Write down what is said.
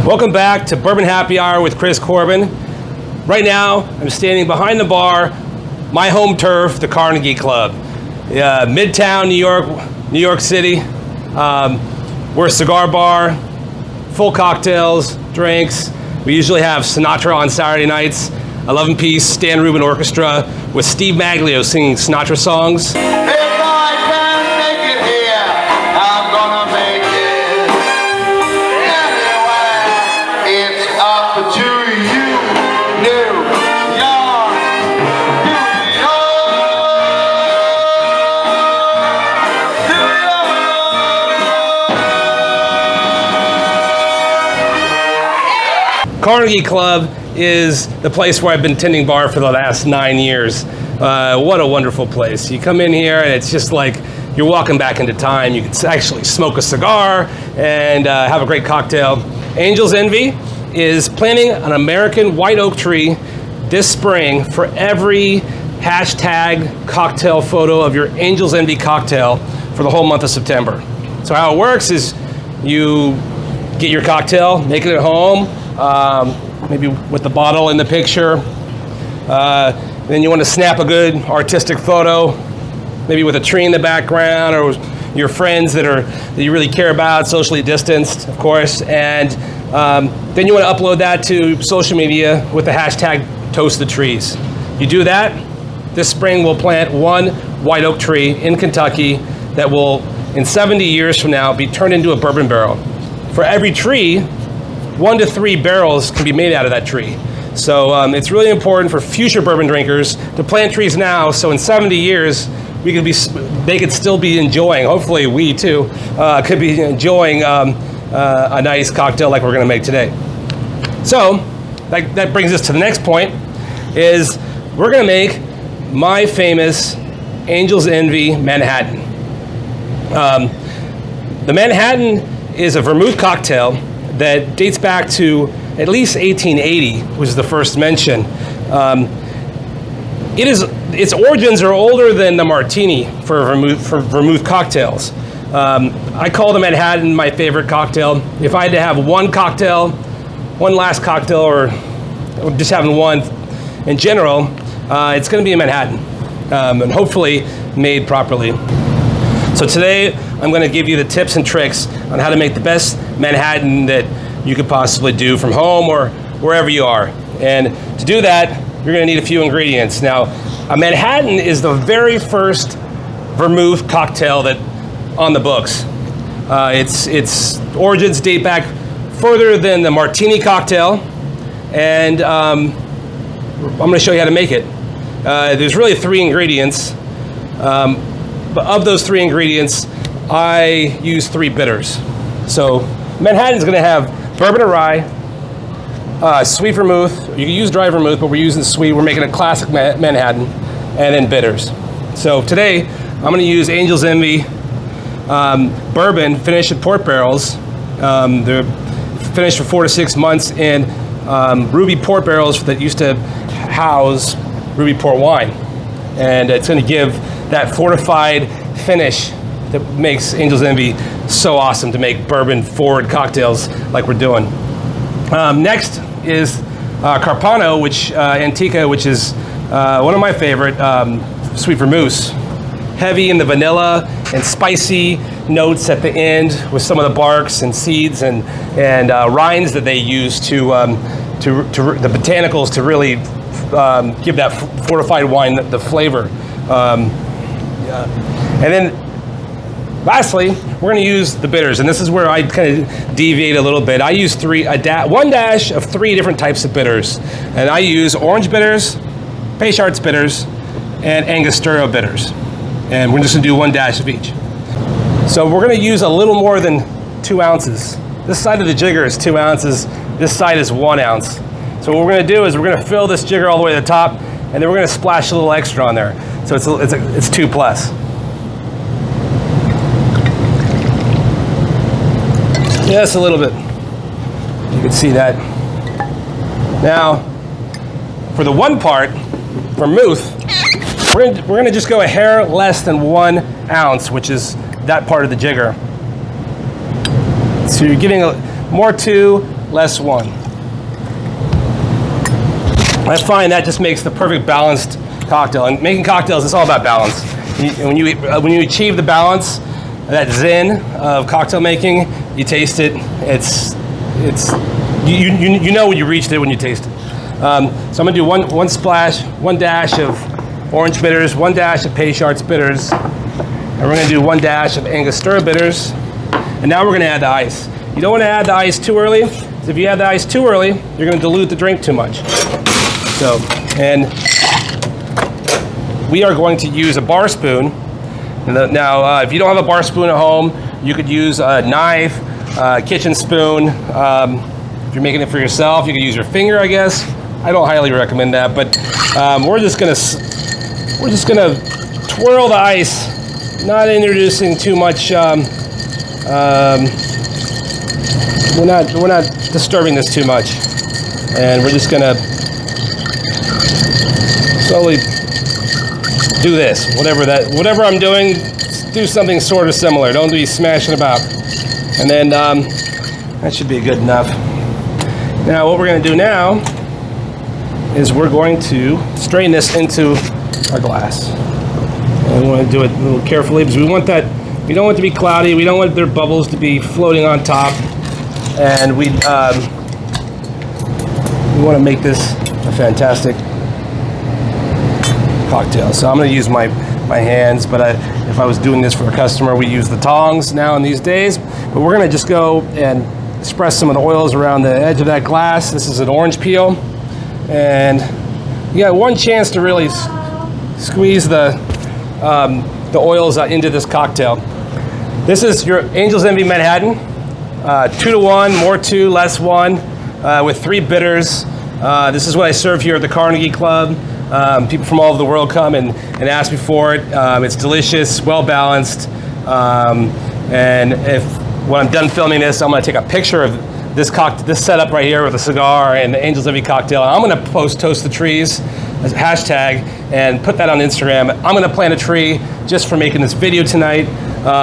Welcome back to Bourbon Happy Hour with Chris Corbin. Right now, I'm standing behind the bar, my home turf, the Carnegie Club. Midtown, New York City. We're a cigar bar, full cocktails, drinks. We usually have Sinatra on Saturday nights, 11-piece Stan Rubin Orchestra with Steve Maglio singing Sinatra songs. Carnegie Club is the place where I've been tending bar for the last 9 years. What a wonderful place. You come in here and it's just like you're walking back into time. You can actually smoke a cigar and have a great cocktail. Angel's Envy is planting an American white oak tree this spring for every hashtag cocktail photo of your Angel's Envy cocktail for the whole month of September. So how it works is you get your cocktail, make it at home, maybe with the bottle in the picture. Then you want to snap a good artistic photo, maybe with a tree in the background or your friends that you really care about, socially distanced, of course. And then you want to upload that to social media with the hashtag Toast the Trees. You do that, this spring we'll plant one white oak tree in Kentucky that will, in 70 years from now, be turned into a bourbon barrel. For every tree, 1 to 3 barrels can be made out of that tree. So it's really important for future bourbon drinkers to plant trees now, so in 70 years, they could still be enjoying, hopefully we too, could be enjoying a nice cocktail like we're gonna make today. So that brings us to the next point, is we're gonna make my famous Angel's Envy Manhattan. The Manhattan is a vermouth cocktail that dates back to at least 1880, was the first mention. Its origins are older than the martini for vermouth cocktails. I call the Manhattan my favorite cocktail. If I had to have one last cocktail, or just having one in general, it's going to be a Manhattan, and hopefully made properly. So today, I'm going to give you the tips and tricks on how to make the best Manhattan that you could possibly do from home or wherever you are. And to do that, you're going to need a few ingredients. Now, a Manhattan is the very first vermouth cocktail that on the books. Its origins date back further than the martini cocktail, and I'm going to show you how to make it. There's really 3 ingredients. But of those 3 ingredients, I use 3 bitters. So Manhattan's going to have bourbon or rye, sweet vermouth. You can use dry vermouth, but we're using sweet. We're making a classic Manhattan, and then bitters. So today, I'm going to use Angel's Envy bourbon finished in port barrels. They're finished for 4 to 6 months in ruby port barrels that used to house ruby port wine. And it's going to give that fortified finish that makes Angel's Envy so awesome to make bourbon-forward cocktails like we're doing. Next is Carpano, Antica, which is one of my favorite sweet vermouths. Heavy in the vanilla and spicy notes at the end with some of the barks and seeds and rinds that they use to the botanicals to really give that fortified wine the flavor. And then lastly, we're going to use the bitters, and this is where I kind of deviate a little bit. I use one dash of 3 different types of bitters, and I use orange bitters, Peychaud's bitters, and Angostura bitters. And we're just going to do 1 dash of each. So we're going to use a little more than 2 ounces. This side of the jigger is 2 ounces. This side is 1 ounce. So what we're going to do is we're going to fill this jigger all the way to the top, and then we're going to splash a little extra on there. So it's 2 plus. Just a little bit. You can see that. Now, for the 1 part, vermouth, we're going to just go a hair less than 1 ounce, which is that part of the jigger. So you're getting more 2 less 1. I find that just makes the perfect balanced cocktail. And making cocktails, it's all about balance. When you achieve the balance, that zen of cocktail making, you taste it. You know when you reached it when you taste it. So I'm gonna do one splash, 1 dash of orange bitters, 1 dash of Peychaud's bitters, and we're gonna do 1 dash of Angostura bitters. And now we're gonna add the ice. You don't wanna add the ice too early, because if you add the ice too early, you're gonna dilute the drink too much. So, and we are going to use a bar spoon. Now, if you don't have a bar spoon at home, you could use a knife, kitchen spoon. If you're making it for yourself, you could use your finger, I guess. I don't highly recommend that, but we're just gonna twirl the ice, not introducing too much. We're not disturbing this too much, and we're just gonna slowly do this. Whatever I'm doing, do something sort of similar. Don't be smashing about. And then that should be good enough. Now what we're going to do now is we're going to strain this into our glass. And we want to do it a little carefully because we don't want it to be cloudy. We don't want their bubbles to be floating on top. And we want to make this a fantastic cocktail. So I'm going to use my hands, but if I was doing this for a customer, we use the tongs now in these days. But we're going to just go and spread some of the oils around the edge of that glass. This is an orange peel, and you got 1 chance to really squeeze the oils into this cocktail. This is your Angel's Envy Manhattan, 2 to 1, more 2, less 1, with 3 bitters. This is what I serve here at the Carnegie Club. People from all over the world come and ask me for it. It's delicious, well balanced, and when I'm done filming this, I'm going to take a picture of this setup right here with a cigar and the Angel's Envy cocktail. I'm going to post Toast the Trees as a hashtag and put that on Instagram. I'm going to plant a tree just for making this video tonight.